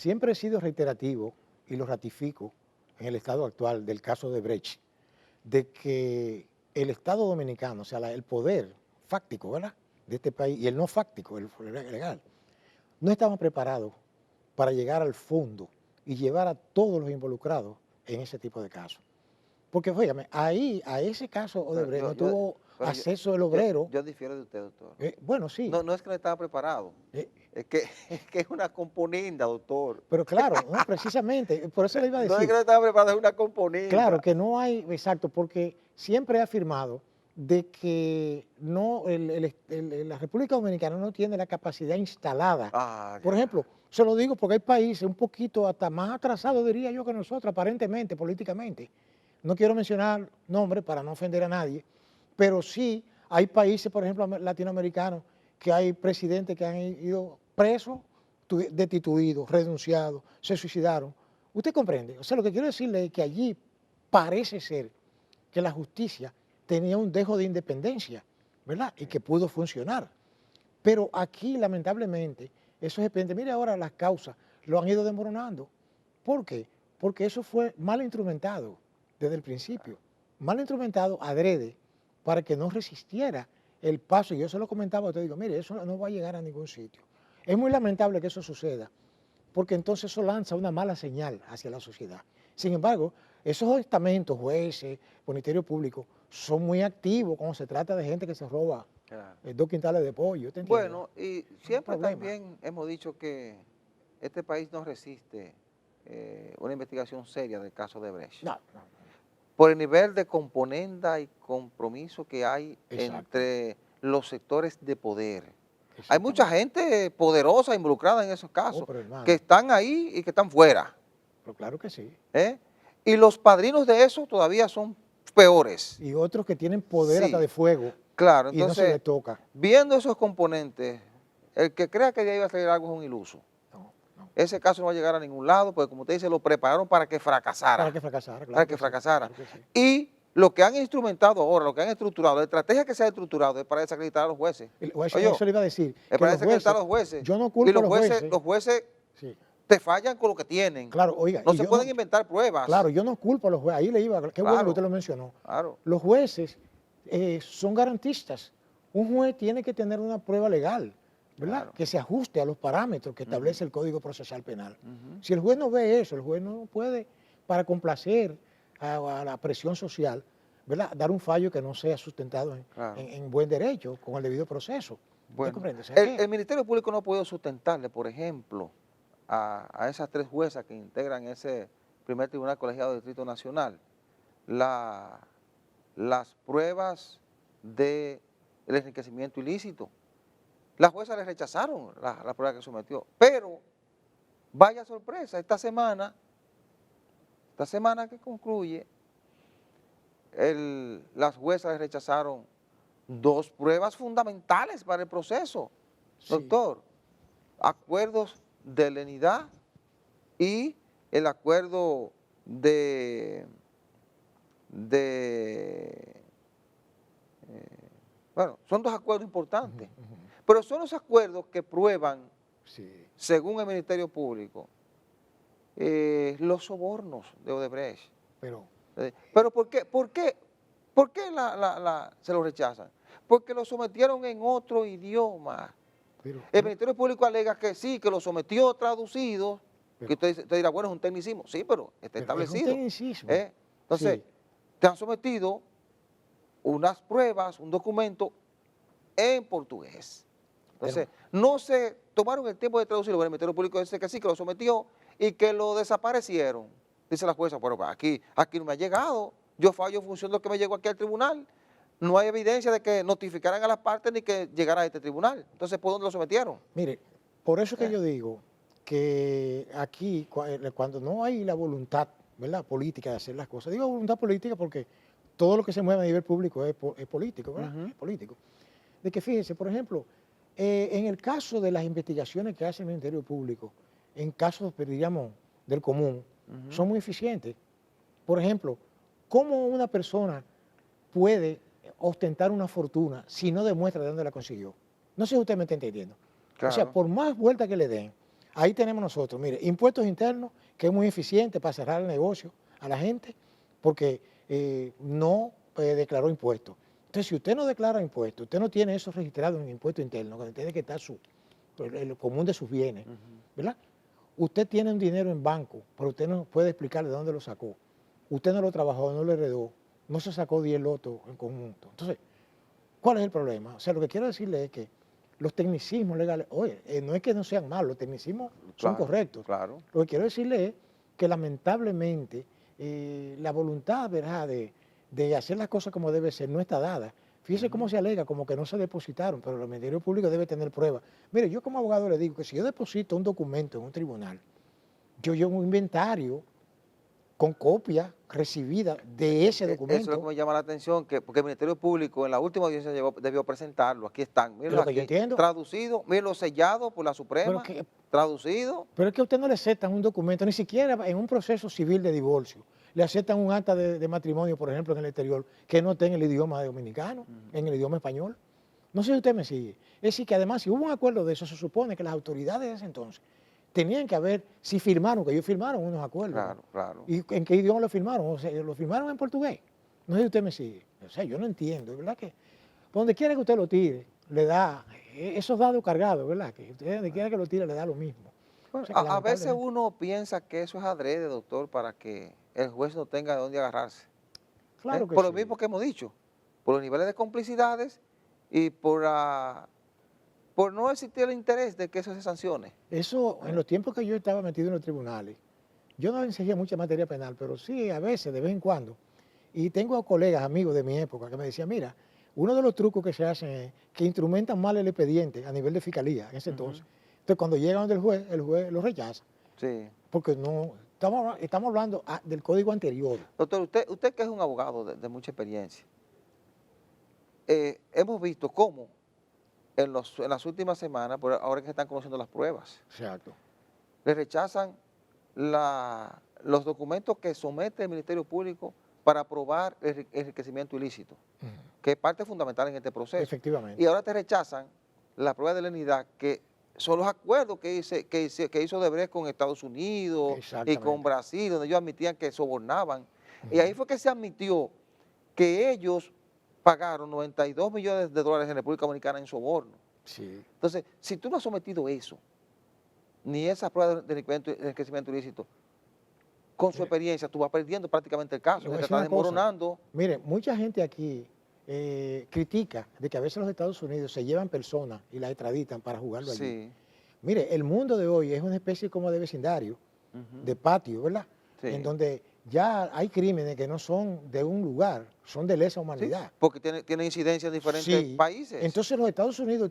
siempre he sido reiterativo y lo ratifico en el estado actual del caso de Brecht, de que el Estado dominicano, o sea, el poder fáctico, ¿verdad?, de este país y el no fáctico, el legal, no estaban preparados para llegar al fondo y llevar a todos los involucrados en ese tipo de casos. Porque, fíjame, ahí, a ese caso Pero Odebrecht no tuvo pero acceso el obrero. yo difiero de usted, doctor. Bueno, sí, No, no es que no estaba preparado, eh, es que, es que es una componenda, doctor. pero claro, no, precisamente, por eso le iba a No es que decir, no estaba preparado, es una claro, componenda. que no hay, exacto, porque siempre he afirmado de que no, la República Dominicana no tiene la capacidad instalada. Ah, Por ya. ejemplo, se lo digo porque hay países un poquito hasta más atrasados, diría yo, que nosotros, aparentemente, políticamente. No quiero mencionar nombres para no ofender a nadie, pero sí hay países, por ejemplo, latinoamericanos, que hay presidentes que han ido presos, destituidos, renunciados, se suicidaron. ¿Usted comprende? O sea, lo que quiero decirle es que allí parece ser que la justicia tenía un dejo de independencia, ¿verdad? Y que pudo funcionar. Pero aquí, lamentablemente, esos expedientes, mire ahora las causas, lo han ido desmoronando. ¿Por qué? Porque eso fue mal instrumentado desde el principio. Mal instrumentado adrede para que no resistiera el paso. Y yo se lo comentaba a usted, digo, mire, eso no va a llegar a ningún sitio. Es muy lamentable que eso suceda, porque entonces eso lanza una mala señal hacia la sociedad. Sin embargo, esos estamentos, jueces, Ministerio Público, son muy activos cuando se trata de gente que se roba Claro. 2 quintales de pollo, ¿te entiendes? Bueno, y Es un siempre problema. también hemos dicho que este país no resiste una investigación seria del caso de Brecht. No, no, Por el nivel de componenda y compromiso que hay exacto, entre los sectores de poder. Hay mucha exactamente. gente poderosa involucrada en esos Oh, casos, pero que hermano, están ahí y que están fuera. pero claro que sí. ¿Eh? Y los padrinos de eso todavía son peores. Y otros que tienen poder hasta Sí, de fuego claro. y no se Entonces, les toca. viendo esos componentes, el que crea que de ahí va a salir algo es un iluso. No, no. Ese caso no va a llegar a ningún lado, porque como usted dice, lo prepararon para que Para fracasara. que fracasara, Para claro que que sí, fracasara. claro que sí. Y lo que han instrumentado ahora, lo que han estructurado, la estrategia que se ha estructurado es para desacreditar a los jueces. Oye, Eso le iba a decir, es que para los desacreditar jueces, a los jueces. yo no Y culpo a los jueces sí, te fallan con lo que tienen. claro, oiga, No y se yo pueden no, inventar pruebas. claro, yo no culpo a los jueces, ahí le iba, qué bueno que usted Claro, lo mencionó. claro, Los jueces son garantistas. Un juez tiene que tener una prueba legal, ¿verdad? claro. Que se ajuste a los parámetros que Ujú, establece el Código Procesal Penal. ujú. Si el juez no ve eso, el juez no puede, para complacer a la presión social, ¿verdad?, dar un fallo que no sea sustentado Claro. en buen derecho, con el debido proceso. ¿Usted Bueno, comprende? O sea que, el Ministerio Público no puede sustentarle, por ejemplo, a esas tres juezas que integran ese primer tribunal colegiado del Distrito Nacional, la, las pruebas del enriquecimiento ilícito. Las juezas le rechazaron la prueba que sometió, pero vaya sorpresa, esta semana que concluye, las juezas le rechazaron dos pruebas fundamentales para el proceso, sí, doctor, acuerdos de lenidad y el acuerdo de bueno, son dos acuerdos ujú, importantes, ujú, pero son los acuerdos que prueban, sí, según el Ministerio Público, los sobornos de Odebrecht. pero, Pero por qué se lo rechazan? Porque lo sometieron en otro idioma. El no, Ministerio Público alega que sí, que lo sometió traducido, que pero, usted dirá, bueno, es un tecnicismo. Sí, pero está pero es un establecido. tecnicismo, ¿Eh? Entonces, sí, te han sometido unas pruebas, un documento en portugués. pero, Entonces, no se tomaron el tiempo de traducirlo. Bueno, el Ministerio Público dice que sí, que lo sometió y que lo desaparecieron. Dice la jueza, pero aquí no me ha llegado. Yo fallo en función de lo que me llegó aquí al tribunal. No hay evidencia de que notificaran a las partes ni que llegara a este tribunal. Entonces, ¿por dónde lo sometieron? mire, por eso que ¿Eh? yo digo que aquí, cuando no hay la voluntad, ¿verdad?, política de hacer las cosas, digo voluntad política porque todo lo que se mueve a nivel público es político, ¿verdad? Ujú. Es político. De que fíjense, por ejemplo, en el caso de las investigaciones que hace el Ministerio Público, en casos, pues, diríamos, del común, Ujú. son muy eficientes. Por ejemplo, ¿cómo una persona puede ostentar una fortuna si no demuestra de dónde la consiguió? No sé si usted me está entendiendo. O sea, Claro. por más vuelta que le den, Ahí tenemos nosotros, mire, impuestos internos, que es muy eficiente para cerrar el negocio a la gente, porque no declaró impuestos. Entonces, si usted no declara impuestos, usted no tiene eso registrado en impuesto interno, donde tiene que estar el común de sus bienes, ¿verdad? Usted tiene un dinero en banco, pero usted no puede explicarle de dónde lo sacó. Usted no lo trabajó, no lo heredó, no se sacó 10 lotos en conjunto. Entonces, ¿cuál es el problema? O sea, lo que quiero decirle es que los tecnicismos legales, oye, no es que no sean malos, los tecnicismos son Claro, correctos. claro. Lo que quiero decirle es que lamentablemente la voluntad, ¿verdad?, de hacer las cosas como debe ser no está dada. Fíjese cómo se alega, como que no se depositaron, pero el Ministerio Público debe tener pruebas. Mire, yo como abogado le digo que si yo deposito un documento en un tribunal, yo llevo un inventario con copia recibida de ese Eso es lo que documento. me llama la atención, que porque el Ministerio Público en la última audiencia debió presentarlo. Aquí están, Es mírenlo lo que yo aquí, entiendo. traducido, mírenlo sellado por la Pero, Suprema, traducido. pero es que a usted no le aceptan un documento, ni siquiera en un proceso civil de divorcio. Le aceptan un acta de matrimonio, por ejemplo, en el exterior, que no esté en el idioma dominicano, en el idioma español. No sé si usted me sigue. Es decir, que además, si hubo un acuerdo de eso, se supone que las autoridades de ese entonces tenían que haber, si firmaron, que ellos firmaron unos acuerdos. Claro, claro. ¿Y en qué idioma lo firmaron? O sea, lo firmaron en portugués. No sé si usted me sigue. O sea, yo no entiendo, ¿verdad? Que donde quiera que usted lo tire, le da esos dados cargados, ¿verdad? Que usted donde quiera que lo tire, le da lo mismo. Bueno, O sea, que a veces lamentablemente, uno piensa que eso es adrede, doctor, para que el juez no tenga de dónde agarrarse. claro que Por lo sí. mismo que hemos dicho, por los niveles de complicidades y por no existir el interés de que eso se sancione. Eso, en los tiempos que yo estaba metido en los tribunales, yo no enseñé mucha materia penal, pero sí, a veces, de vez en cuando. Y tengo colegas, amigos de mi época, que me decían, mira, uno de los trucos que se hacen es que instrumentan mal el expediente a nivel de fiscalía en ese entonces. Entonces, cuando llegan donde el juez lo rechaza, Sí. porque no, estamos hablando del código anterior. Doctor, usted que es un abogado de mucha experiencia, hemos visto cómo en las últimas semanas, ahora que se están conociendo las pruebas, Exacto. le rechazan los documentos que somete el Ministerio Público para probar el enriquecimiento ilícito, que es parte fundamental en este proceso. Efectivamente. Y ahora te rechazan la prueba de lenidad, que son los acuerdos que hizo Odebrecht con Estados Unidos y con Brasil, donde ellos admitían que sobornaban. Y ahí fue que se admitió que ellos pagaron 92 millones de dólares en República Dominicana en soborno. Sí. Entonces, si tú no has sometido eso, ni esa prueba de enriquecimiento ilícito, con su experiencia tú vas perdiendo prácticamente el caso, Le voy a te decir estás una cosa. desmoronando. Mire, mucha gente aquí critica de que a veces los Estados Unidos se llevan personas y las extraditan para jugarlo allí. Sí. Mire, el mundo de hoy es una especie como de vecindario, de patio, ¿verdad? Sí. En donde ya hay crímenes que no son de un lugar, son de lesa Sí, humanidad. porque tiene incidencia en diferentes países. Entonces los Estados Unidos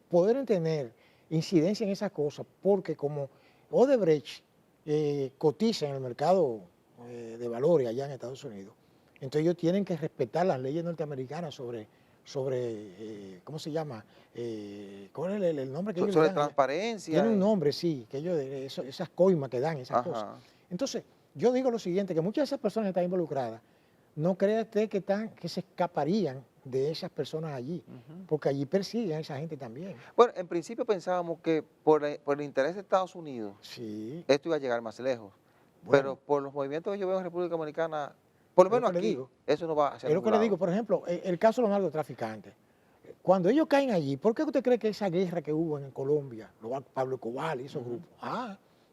pueden tener incidencia en esas cosas, porque como Odebrecht cotiza en el mercado de valores allá en Estados Unidos, entonces ellos tienen que respetar las leyes norteamericanas sobre ¿cómo se llama? ¿Cuál es el nombre que ellos le Sobre dan? transparencia. Tiene un nombre, sí, que ellos, esas coimas que dan, esas Ajá. cosas. Entonces, yo digo lo siguiente, que muchas de esas personas que están involucradas, no crea usted que se escaparían de esas personas allí, porque allí persiguen a esa gente también. Bueno, en principio pensábamos que por el interés de Estados Unidos, Sí. esto iba a llegar más lejos. Bueno. Pero por los movimientos que yo veo en República Dominicana, por lo Es lo menos que le aquí, digo. eso no va a ser Es lo que le digo, por ejemplo, el caso de los narcotraficantes. Cuando ellos caen allí, ¿por qué usted cree que esa guerra que hubo en Colombia, Pablo Escobar y esos grupos?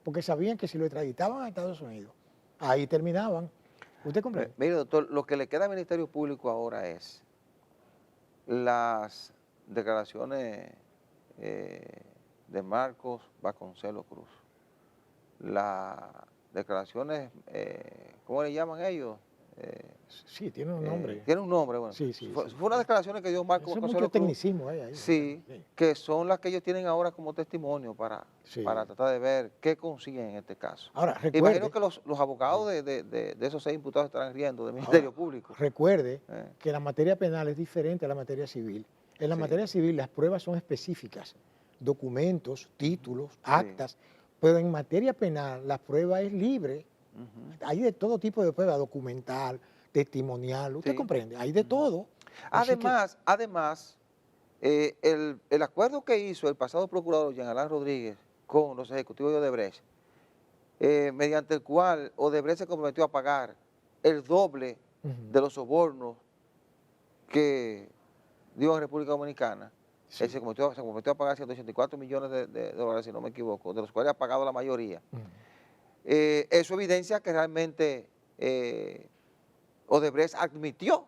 Porque sabían que si lo extraditaban a Estados Unidos, ahí terminaban. ¿Usted comprende? Mire, doctor, lo que le queda al Ministerio Público ahora es las declaraciones de Marcos Vasconcelos Cruz, las declaraciones, ¿cómo le llaman ellos? Sí, tiene un nombre. Tiene un nombre, bueno. Sí, sí, fue sí. unas declaraciones que dio Marcos Eso es Vasconcelos mucho Cruz. tecnicismo ahí. Sí, que son las que ellos tienen ahora como testimonio para tratar de ver qué consiguen en este caso. Ahora, recuerde, imagino que los abogados de esos 6 imputados estarán riendo del Ministerio Público. Recuerde que la materia penal es diferente a la materia civil. En la materia civil las pruebas son específicas, documentos, títulos, actas, pero en materia penal la prueba es libre. Hay de todo tipo de prueba, documental, testimonial, ¿usted comprende? Hay de todo. Además, el acuerdo que hizo el pasado procurador Jean Alain Rodríguez con los ejecutivos de Odebrecht, mediante el cual Odebrecht se comprometió a pagar el doble de los sobornos que dio en República Dominicana. Sí. Él se comprometió a pagar 184 millones de dólares, si no me equivoco, de los cuales ha pagado la mayoría. Eso evidencia que realmente Odebrecht admitió,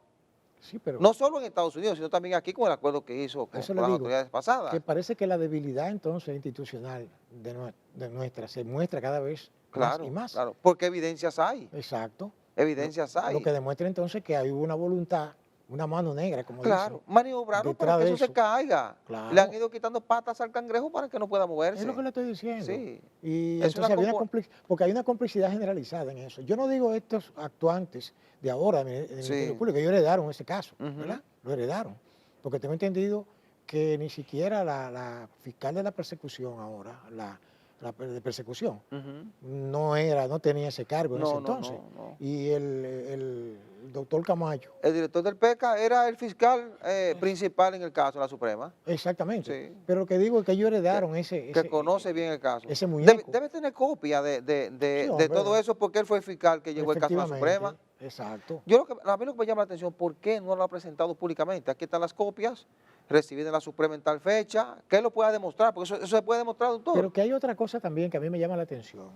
Sí, pero no solo en Estados Unidos, sino también aquí con el acuerdo que hizo con eso las le digo, autoridades pasadas. que parece que la debilidad entonces institucional de nuestra se muestra cada vez más Claro, y más. claro, porque evidencias hay, Exacto. evidencias hay. Lo que demuestra entonces que hay una voluntad, una mano negra, como Claro, dicen, maniobraron para detrás que de eso se eso. caiga. Claro. Le han ido quitando patas al cangrejo para que no pueda Es moverse. lo que le estoy diciendo. Sí. Y Es entonces una había compo- porque hay una complicidad generalizada en eso. Yo no digo estos actuantes de ahora en el Sí. Ministerio Público, ellos heredaron ese caso, Ujú. ¿verdad? Lo heredaron. Porque tengo entendido que ni siquiera la fiscal de la persecución ahora, la de persecución, Ujú. no tenía ese cargo en ese No, no, entonces. no. Y el doctor Camacho, El director del PECA era el fiscal principal en el caso, en la Suprema, exactamente. sí, Pero lo que digo es que ellos heredaron que conoce bien el caso. ese Debe, muñeco. debe tener copia Sí, de todo hombre, eso porque él fue el fiscal que llevó el caso a la Suprema. efectivamente, exacto. A mí lo que me llama la atención, ¿por qué no lo ha presentado públicamente? Aquí están las copias, recibidas en la Suprema en tal fecha, que él lo pueda demostrar, porque eso se puede demostrar, doctor. Pero que hay otra cosa también que a mí me llama la atención,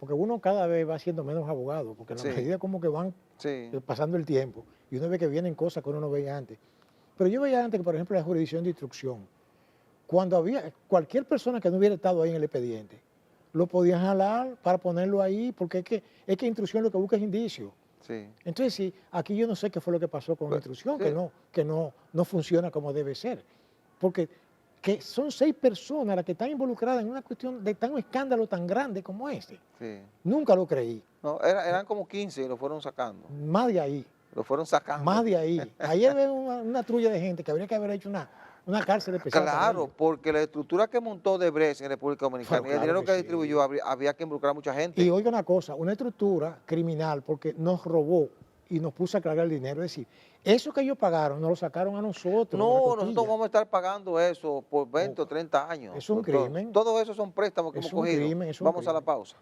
porque uno cada vez va siendo menos abogado, porque en la Sí. medida como que van Sí, pasando el tiempo, y uno ve que vienen cosas que uno no veía antes. Pero yo veía antes que, por ejemplo, la jurisdicción de instrucción, cuando había cualquier persona que no hubiera estado ahí en el expediente, lo podían jalar para ponerlo ahí, porque es que instrucción lo que busca es indicio. sí. Entonces, sí, aquí yo no sé qué fue lo que pasó con la Pues, instrucción, sí. que no funciona como debe ser. Porque que son 6 personas las que están involucradas en una cuestión de un escándalo tan grande como este. Sí. Nunca lo creí. No, eran como 15 y lo fueron sacando. Más de ahí, Lo fueron sacando. más de ahí. Ayer veo una trulla de gente que habría que haber hecho una cárcel especial para Claro, ellos. porque la estructura que montó Odebrecht en República Dominicana Pero y el claro dinero que que sí. distribuyó, había que involucrar a mucha gente. Y oiga una cosa, una estructura criminal porque nos robó y nos puso a cargar el dinero. Es decir, eso que ellos pagaron nos lo sacaron a nosotros. No, de la nosotros costilla. vamos a estar pagando eso por 20 o 30 años. Es un doctor. crimen. Todo eso son préstamos que Es hemos un cogido. crimen, es un Vamos a la crimen. pausa.